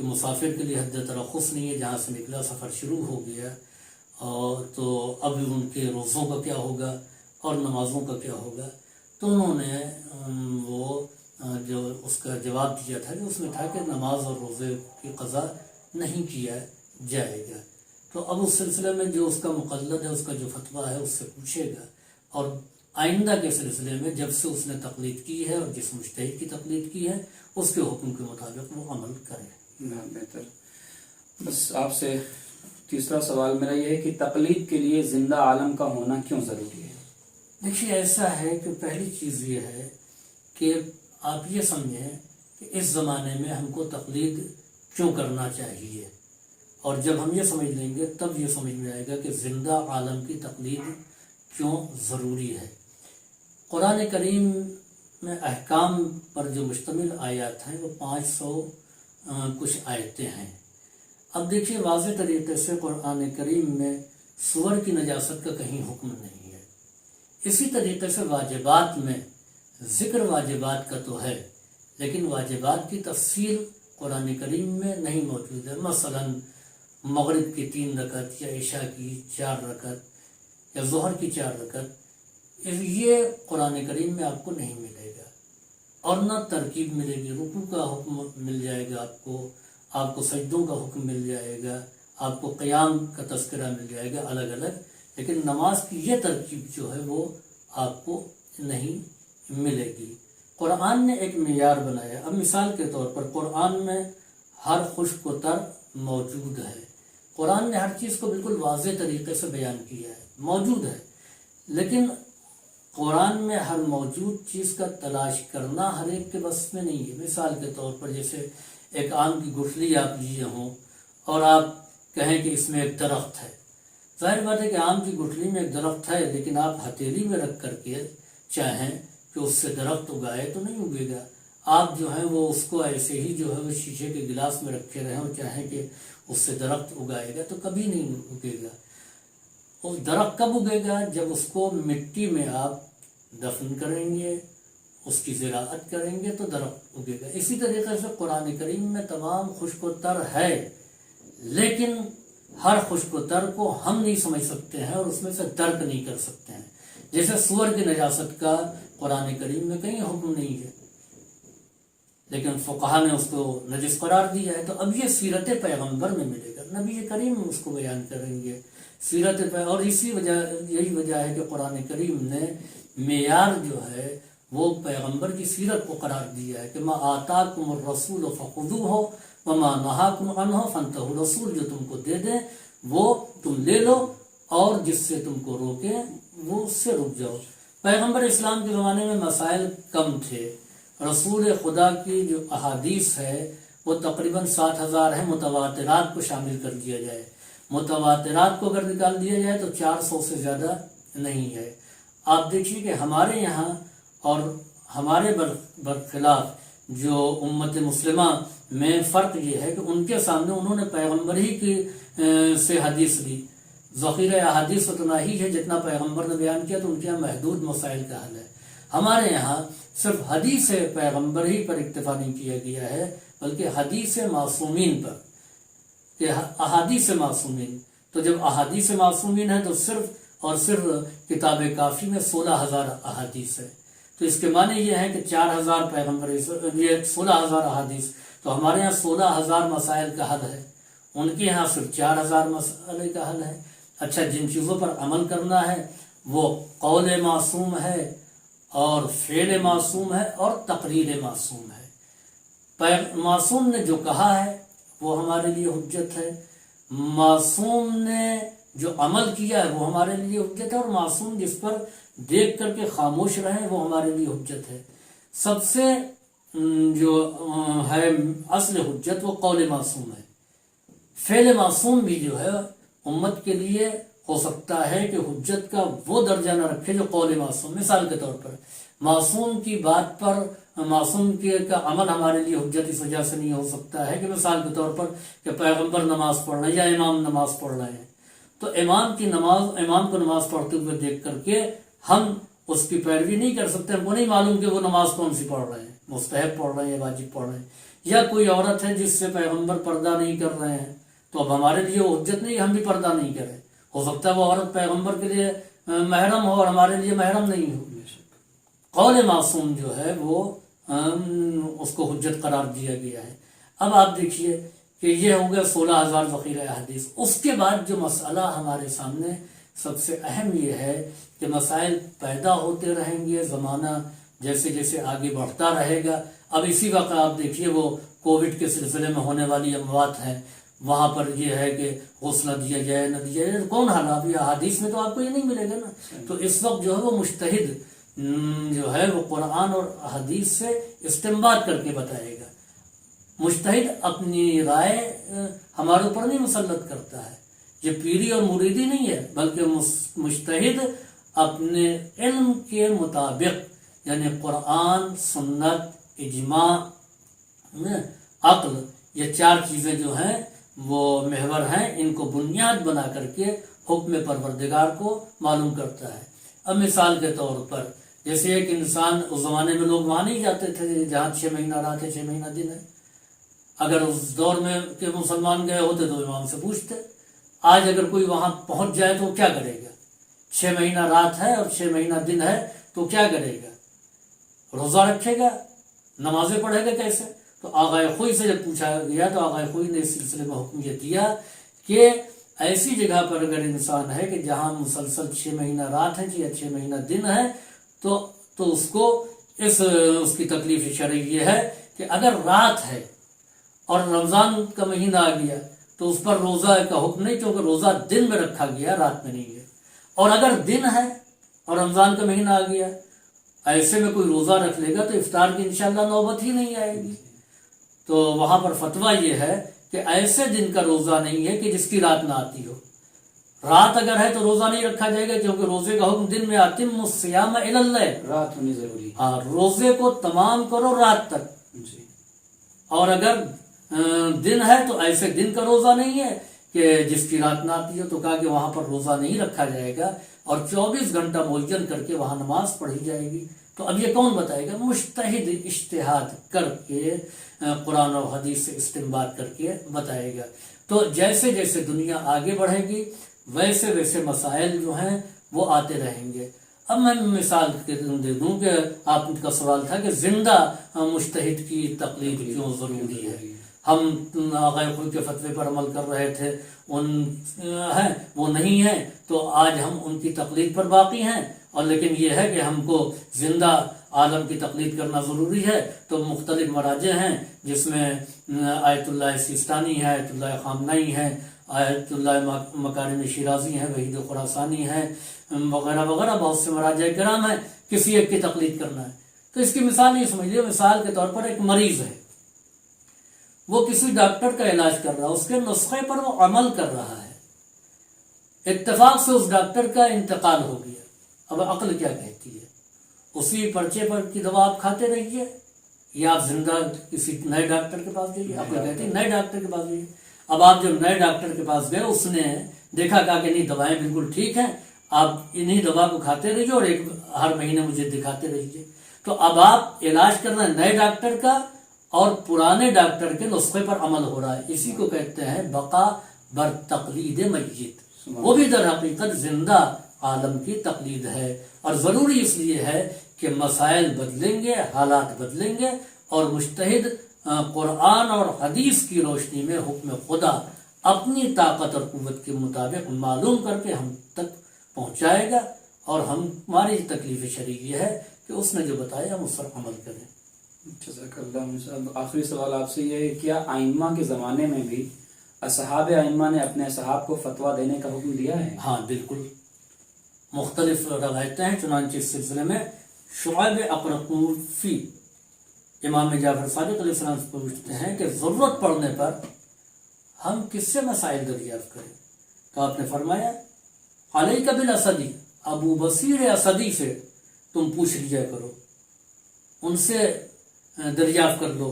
کہ مسافر کے لیے حد ترخص نہیں ہے، جہاں سے نکلا سفر شروع ہو گیا، اور تو اب ان کے روزوں کا کیا ہوگا اور نمازوں کا کیا ہوگا. تو انہوں نے وہ جو اس کا جواب دیا تھا کہ اس میں تھا کہ نماز اور روزے کی قضا نہیں کیا جائے گا. تو اب اس سلسلے میں جو اس کا مقلد ہے، اس کا جو فتویٰ ہے، اس سے پوچھے گا، اور آئندہ کے سلسلے میں جب سے اس نے تقلید کی ہے اور جس مجتہد کی تقلید کی ہے اس کے حکم کے مطابق وہ عمل کرے. بہتر. بس آپ سے تیسرا سوال میرا یہ ہے کہ تقلید کے لیے زندہ عالم کا ہونا کیوں ضروری ہے؟ دیکھیے ایسا ہے کہ پہلی چیز یہ ہے کہ آپ یہ سمجھیں کہ اس زمانے میں ہم کو تقلید کیوں کرنا چاہیے، اور جب ہم یہ سمجھ لیں گے تب یہ سمجھ میں آئے گا کہ زندہ عالم کی تقلید کیوں ضروری ہے. قرآن کریم میں احکام پر جو مشتمل آیات ہیں وہ 500 کچھ آیتیں ہیں. اب دیکھیے واضح طریقے سے قرآن کریم میں سور کی نجاست کا کہیں حکم نہیں ہے. اسی طریقے سے واجبات میں ذکر واجبات کا تو ہے، لیکن واجبات کی تفصیل قرآن کریم میں نہیں موجود ہے. مثلا مغرب کی 3 رکعت یا عشاء کی 4 رکعت یا ظہر کی 4 رکعت، یہ قرآن کریم میں آپ کو نہیں ملے گا. اور نہ ترکیب ملے گی. رکوع کا حکم مل جائے گا آپ کو سجدوں کا حکم مل جائے گا، آپ کو قیام کا تذکرہ مل جائے گا الگ الگ، لیکن نماز کی یہ ترکیب جو ہے وہ آپ کو نہیں ملے گی. قرآن نے ایک معیار بنایا. اب مثال کے طور پر قرآن میں ہر خشک و تر موجود ہے. قرآن نے ہر چیز کو بالکل واضح طریقے سے بیان کیا ہے، موجود ہے. لیکن قرآن میں ہر موجود چیز کا تلاش کرنا ہر ایک کے بس میں نہیں ہے. مثال کے طور پر جیسے ایک آم کی گٹھلی آپ لیے ہوں اور آپ کہیں کہ اس میں ایک درخت ہے. ظاہر بات ہے کہ آم کی گٹھلی میں ایک درخت ہے، لیکن آپ ہتھیلی میں رکھ کر کے چاہیں کہ اس سے درخت اگائے تو نہیں اگے گا. آپ جو ہیں وہ اس کو ایسے ہی جو ہے وہ شیشے کے گلاس میں رکھے رہیں اور چاہیں کہ اس سے درخت اگائے گا تو کبھی نہیں اگے گا. اور درخت کب اگے گا؟ جب اس کو مٹی میں آپ دفن کریں گے، اس کی زراعت کریں گے تو درخت اگے گا. اسی طریقے سے قرآن کریم میں تمام خشک و تر ہے، لیکن ہر خشک و تر کو ہم نہیں سمجھ سکتے ہیں اور اس میں سے درک نہیں کر سکتے ہیں. جیسے سور کی نجاست کا قرآن کریم میں کہیں حکم نہیں ہے، لیکن فقہا نے اس کو نجس قرار دیا ہے. تو اب یہ سیرت پیغمبر میں ملے گا، نبی کریم اس کو بیان کریں گے سیرت اور یہی وجہ ہے کہ قرآن کریم نے معیار جو ہے وہ پیغمبر کی سیرت کو قرار دیا ہے کہ ما آتاکم الرسول فخذوہ وما نہاکم عنہ فانتہوا. رسول جو تم کو دے دیں وہ تم لے لو، اور جس سے تم کو روکے وہ اس سے رک جاؤ. پیغمبر اسلام کے زمانے میں مسائل کم تھے. رسول خدا کی جو احادیث ہے وہ تقریباً 7000 ہیں. متواترات کو شامل کر دیا جائے، متواترات کو اگر نکال دیا جائے تو 400 سے زیادہ نہیں ہے. آپ دیکھیے کہ ہمارے یہاں اور ہمارے برخلاف جو امت مسلمہ میں فرق یہ ہے کہ ان کے سامنے انہوں نے پیغمبر ہی کی سے حدیث لی. ذخیرہ احادیث اتنا ہی ہے جتنا پیغمبر نے بیان کیا، تو ان کے یہاں محدود مسائل کا حل ہے. ہمارے یہاں صرف حدیث پیغمبر ہی پر اکتفا نہیں کیا گیا ہے، بلکہ حدیث معصومین پر، کہ احادیث معصومین. تو جب احادیث معصومین ہیں تو صرف اور صرف کتاب کافی میں 16000 احادیث ہے. تو اس کے معنی یہ ہے کہ 4000 پیغمبر، یہ 16000 احادیث. تو ہمارے یہاں 16000 مسائل کا حل ہے، ان کے یہاں صرف 4000 مسئلے کا حل ہے. اچھا، جن چیزوں پر عمل کرنا ہے وہ قول معصوم ہے اور فعل معصوم ہے اور تقریر معصوم ہے. معصوم نے جو کہا ہے وہ ہمارے لیے حجت ہے، معصوم نے جو عمل کیا ہے وہ ہمارے لیے حجت ہے، اور معصوم جس پر دیکھ کر کے خاموش رہیں وہ ہمارے لیے حجت ہے. سب سے جو ہے اصل حجت وہ قول معصوم ہے. فعل معصوم بھی جو ہے امت کے لیے ہو سکتا ہے کہ حجت کا وہ درجہ نہ رکھے جو قول معصوم. مثال کے طور پر معصوم کی بات پر معصوم کا عمل ہمارے لیے حجت اس وجہ سے نہیں ہو سکتا ہے کہ مثال کے طور پر کہ پیغمبر نماز پڑھ رہے ہیں یا امام نماز پڑھ رہے ہیں، تو امام کو نماز پڑھتے ہوئے دیکھ کر کے ہم اس کی پیروی نہیں کر سکتے. ہم کو نہیں معلوم کہ وہ نماز کون سی پڑھ رہے ہیں، مستحب پڑھ رہے ہیں یا واجب پڑھ رہے ہیں. یا کوئی عورت ہے جس سے پیغمبر پردہ نہیں کر رہے ہیں تو اب ہمارے لیے وہ حجت نہیں ہم بھی پردہ نہیں کریں. ہو سکتا ہے وہ عورت پیغمبر کے لیے محرم ہو اور ہمارے لیے محرم نہیں ہو. قول معصوم جو ہے وہ اس کو حجت قرار دیا گیا ہے. اب آپ دیکھیے کہ یہ ہو گیا 16,000 ذخیرہ احادیث. اس کے بعد جو مسئلہ ہمارے سامنے سب سے اہم یہ ہے کہ مسائل پیدا ہوتے رہیں گے، زمانہ جیسے جیسے آگے بڑھتا رہے گا. اب اسی وقت آپ دیکھیے وہ کووڈ کے سلسلے میں ہونے والی اموات ہیں، وہاں پر یہ ہے کہ غسل دیا جائے نہ دیا جائے، کون حالات یہ احادیث میں تو آپ کو یہ نہیں ملے گا نا. تو اس وقت جو ہے وہ مجتہد جو ہے وہ قرآن اور حدیث سے استنباط کر کے بتائے گا. مجتہد اپنی رائے ہمارے اوپر نہیں مسلط کرتا ہے، یہ پیری اور مریدی نہیں ہے، بلکہ مجتہد اپنے علم کے مطابق یعنی قرآن، سنت، اجماع، عقل، یہ 4 چیزیں جو ہیں وہ محور ہیں، ان کو بنیاد بنا کر کے حکم پروردگار کو معلوم کرتا ہے. اب مثال کے طور پر جیسے ایک انسان، اس زمانے میں لوگ وہاں نہیں جاتے تھے جہاں 6 مہینہ رات ہے 6 مہینہ دن ہے. اگر اس دور میں کہ مسلمان گئے ہوتے تو امام سے پوچھتے. آج اگر کوئی وہاں پہنچ جائے تو کیا کرے گا؟ 6 مہینہ رات ہے اور 6 مہینہ دن ہے تو کیا کرے گا؟ روزہ رکھے گا؟ نمازیں پڑھے گا کیسے؟ تو آغائے خوئی سے جب پوچھا گیا تو آغائے خوئی نے اس سلسلے میں حکم یہ دیا کہ ایسی جگہ پر اگر انسان ہے کہ جہاں مسلسل 6 مہینہ رات ہے یا 6 مہینہ دن ہے تو اس کو اس کی تکلیف شرعی یہ ہے کہ اگر رات ہے اور رمضان کا مہینہ آ گیا تو اس پر روزہ کا حکم نہیں، کیونکہ روزہ دن میں رکھا گیا، رات میں نہیں ہے. اور اگر دن ہے اور رمضان کا مہینہ آ گیا، ایسے میں کوئی روزہ رکھ لے گا تو افطار کی انشاءاللہ نوبت ہی نہیں آئے گی. تو وہاں پر فتویٰ یہ ہے کہ ایسے دن کا روزہ نہیں ہے کہ جس کی رات نہ آتی ہو. رات اگر ہے تو روزہ نہیں رکھا جائے گا، کیونکہ روزے کا حکم دن میں اتم الصیام الی اللیل، رات ہونی ضروری. ہاں، روزے کو تمام کرو رات تک. جی. اور اگر دن ہے تو ایسے دن کا روزہ نہیں ہے کہ جس کی رات نہ آتی ہو، تو کہا کہ وہاں پر روزہ نہیں رکھا جائے گا اور 24 گھنٹہ معین کر کے وہاں نماز پڑھی جائے گی. تو اب یہ کون بتائے گا؟ مجتہد اجتہاد کر کے قرآن و حدیث سے استنباط کر کے بتائے گا. تو جیسے جیسے دنیا آگے بڑھے گی ویسے ویسے مسائل جو ہیں وہ آتے رہیں گے. اب میں مثال دے دوں کہ آپ کا سوال تھا کہ زندہ مجتہد کی تقلید کیوں ضروری ہے. ہم آغائے خوئی کے فتوے پر عمل کر رہے تھے، وہ نہیں ہیں تو آج ہم ان کی تقلید پر باقی ہیں. اور لیکن یہ ہے کہ ہم کو زندہ عالم کی تقلید کرنا ضروری ہے. تو مختلف مراجع ہیں جس میں آیت اللہ سیستانی ہے، آیت اللہ خامنئی ہے، آیت اللہ مکارم شیرازی ہیں، وحید خراسانی ہیں، وغیرہ وغیرہ بہت سے مراجع کرام ہیں. کسی ایک کی تقلید کرنا ہے تو اس کی مثال نہیں سمجھیے. مثال کے طور پر ایک مریض ہے، وہ کسی ڈاکٹر کا علاج کر رہا ہے، اس کے نسخے پر وہ عمل کر رہا ہے، اتفاق سے اس ڈاکٹر کا انتقال ہو گیا. اب عقل کیا کہتی ہے؟ اسی پرچے پر کی دوا آپ کھاتے رہیے یا آپ زندہ کسی نئے ڈاکٹر کے پاس جائیے؟ عقل کہتی ہے نئے ڈاکٹر کے پاس جائیے. اب آپ جب نئے ڈاکٹر کے پاس گئے، اس نے دیکھا کہا کہ نہیں دوائیں بالکل ٹھیک ہیں، آپ انہی دوا کو کھاتے رہیے اور ہر مہینے مجھے دکھاتے رہیے. تو اب آپ علاج کر رہے ہیں نئے ڈاکٹر کا اور پرانے ڈاکٹر کے نسخے پر عمل ہو رہا ہے. اسی کو کہتے ہیں بقا بر تقلید میت. وہ بھی در حقیقت زندہ عالم کی تقلید ہے. اور ضروری اس لیے ہے کہ مسائل بدلیں گے، حالات بدلیں گے اور مجتہد قرآن اور حدیث کی روشنی میں حکم خدا اپنی طاقت اور قوت کے مطابق معلوم کر کے ہم تک پہنچائے گا. اور ہماری تکلیف شرعی یہ ہے کہ اس نے جو بتایا ہم اس پر عمل کریں. جزاک اللہ. آخری سوال آپ سے یہ ہے، کیا ائمہ کے زمانے میں بھی اصحاب ائمہ نے اپنے اصحاب کو فتویٰ دینے کا حکم دیا ہے؟ ہاں بالکل، مختلف روایتیں ہیں. چنانچہ اس سلسلے میں شعیب اقرقوفی امام جعفر صادق علیہ السلام سے پوچھتے ہیں کہ ضرورت پڑنے پر ہم کس سے مسائل دریافت کریں؟ تو آپ نے فرمایا علیک بالاسدی، ابو بصیر اسدی سے تم پوچھ لیا کرو، ان سے دریافت کر لو،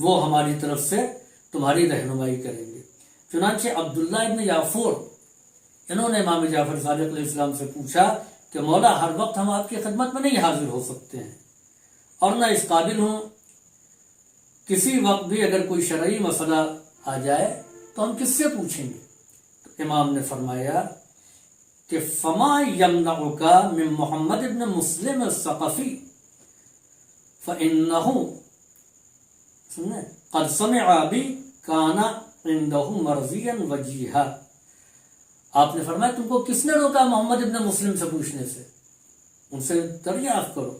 وہ ہماری طرف سے تمہاری رہنمائی کریں گے. چنانچہ عبداللہ ابن یافور انہوں نے امام جعفر صادق علیہ السلام سے پوچھا کہ مولا ہر وقت ہم آپ کی خدمت میں نہیں حاضر ہو سکتے ہیں اور نہ اس قابل ہوں کسی وقت بھی اگر کوئی شرعی مسئلہ آ جائے تو ہم کس سے پوچھیں گے؟ تو امام نے فرمایا کہ فما یمنعک من محمد ابن مسلم الثقفی فإنہ قد سمع بی کان عندہ مرضیا وجیہا. آپ نے فرمایا تم کو کس نے روکا محمد ابن مسلم سے پوچھنے سے؟ ان سے دریافت کرو،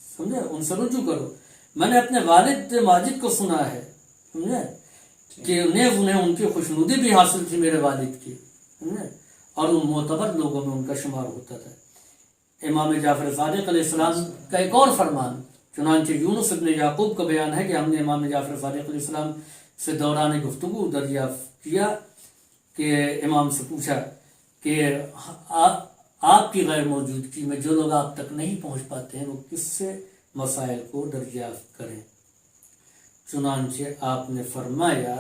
سمجھے، ان سے رجوع کرو. میں نے اپنے والد ماجد کو سنا ہے، سمجھے، کہ انہیں ان کی خوشنودی بھی حاصل تھی میرے والد کی، سمجھے، اور ان معتبر لوگوں میں ان کا شمار ہوتا تھا. امام جعفر صادق علیہ السلام کا ایک اور فرمان چنانچہ یونس ابن یعقوب کا بیان ہے کہ ہم نے امام جعفر صادق علیہ السلام سے دوران گفتگو دریافت کیا کہ امام سے پوچھا کہ آپ کی غیر موجودگی میں جو لوگ آپ تک نہیں پہنچ پاتے ہیں وہ کس سے مسائل کو دریافت کریں. چنانچہ آپ نے فرمایا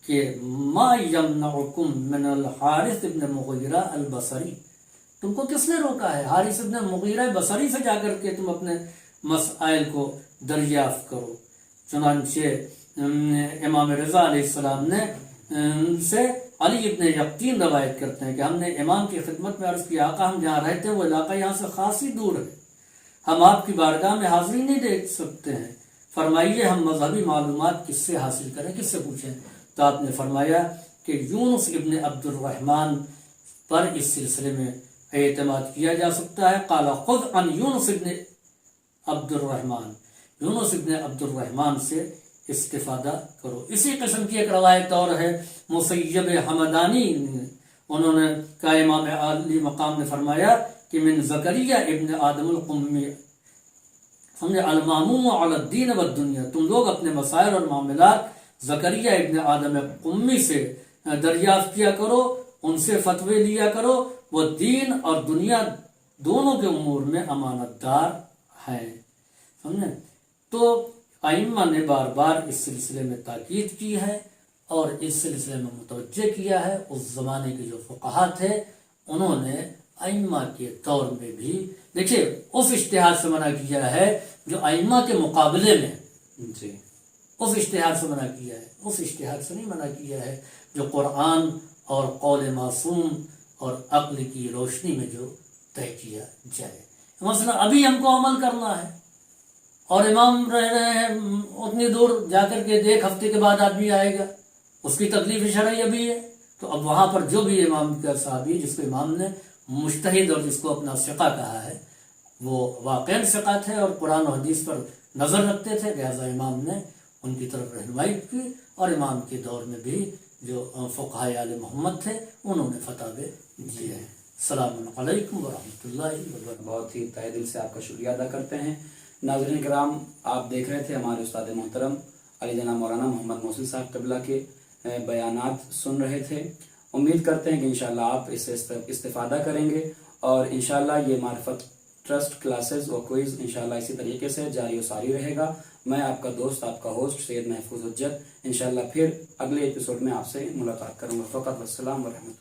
کہ ما یمنعکم من الحارث ابن مغیرہ البصری، تم کو کس نے روکا ہے حارث ابن مغیرہ بصری سے جا کر کے تم اپنے مسائل کو دریافت کرو. چنانچہ امام رضا علیہ السلام نے سے علی ابن یقطین روایت کرتے ہیں کہ ہم نے امام کی خدمت میں عرض کیا آقا ہم جہاں رہتے ہیں وہ علاقہ یہاں سے خاصی دور ہے، ہم آپ کی بارگاہ میں حاضری نہیں دے سکتے ہیں، فرمائیے ہم مذہبی معلومات کس سے حاصل کریں، کس سے پوچھیں؟ تو آپ نے فرمایا کہ یونس ابن عبد الرحمن پر اس سلسلے میں اعتماد کیا جا سکتا ہے. قال خذ عن یونس ابن عبد الرحمن، یونس ابن عبد الرحمن سے استفادہ کرو. اسی قسم کی ایک روایت اور ہے مسیب حمدانی، انہوں نے کہا امام عالی مقام نے فرمایا کہ من زکریہ ابن آدم القمی سمجھے الماموم علی الدین والدنیا، تم لوگ اپنے مسائل اور معاملات زکریہ ابن آدم قمی سے دریافت کیا کرو، ان سے فتوے لیا کرو، وہ دین اور دنیا دونوں کے امور میں امانت دار ہیں. سمجھے؟ تو ائمہ نے بار بار اس سلسلے میں تاکید کی ہے اور اس سلسلے میں متوجہ کیا ہے. اس زمانے کے جو فقہا تھے انہوں نے ائمہ کے دور میں بھی دیکھیے اس اجتہاد سے منع کیا ہے جو ائمہ کے مقابلے میں جی اس اجتہاد سے منع کیا ہے، اس اجتہاد سے نہیں منع کیا ہے جو قرآن اور قول معصوم اور عقل کی روشنی میں جو طے کیا جائے. مثلا ابھی ہم کو عمل کرنا ہے اور امام رہ رہے ہیں اتنی دور جا کر کے دیکھ ہفتے کے بعد آدمی آئے گا، اس کی تکلیف شرعی ابھی ہے. تو اب وہاں پر جو بھی امام کا صحابی جس کو امام نے مجتہد اور جس کو اپنا ثقہ کہا ہے وہ واقعاً ثقہ تھے اور قرآن و حدیث پر نظر رکھتے تھے، لہذا امام نے ان کی طرف رہنمائی کی. اور امام کے دور میں بھی جو فقہاء آل محمد تھے انہوں نے فتاوے دیے ہیں. السلام علیکم ورحمۃ اللہ وبرکاتہ. بہت ہی تہہ دل سے آپ کا شکریہ ادا کرتے ہیں. ناظرین کرام، آپ دیکھ رہے تھے ہمارے استاد محترم علی جناب مولانا محمد محسن صاحب قبلہ کے بیانات سن رہے تھے. امید کرتے ہیں کہ انشاءاللہ آپ اس سے استفادہ کریں گے اور انشاءاللہ یہ معرفت ٹرسٹ کلاسز اور کوئز انشاءاللہ اسی طریقے سے جاری و ساری رہے گا. میں آپ کا دوست، آپ کا ہوسٹ سید محفوظ حجت انشاءاللہ پھر اگلے ایپیسوڈ میں آپ سے ملاقات کروں گا. فقط والسلام ورحمۃ اللہ.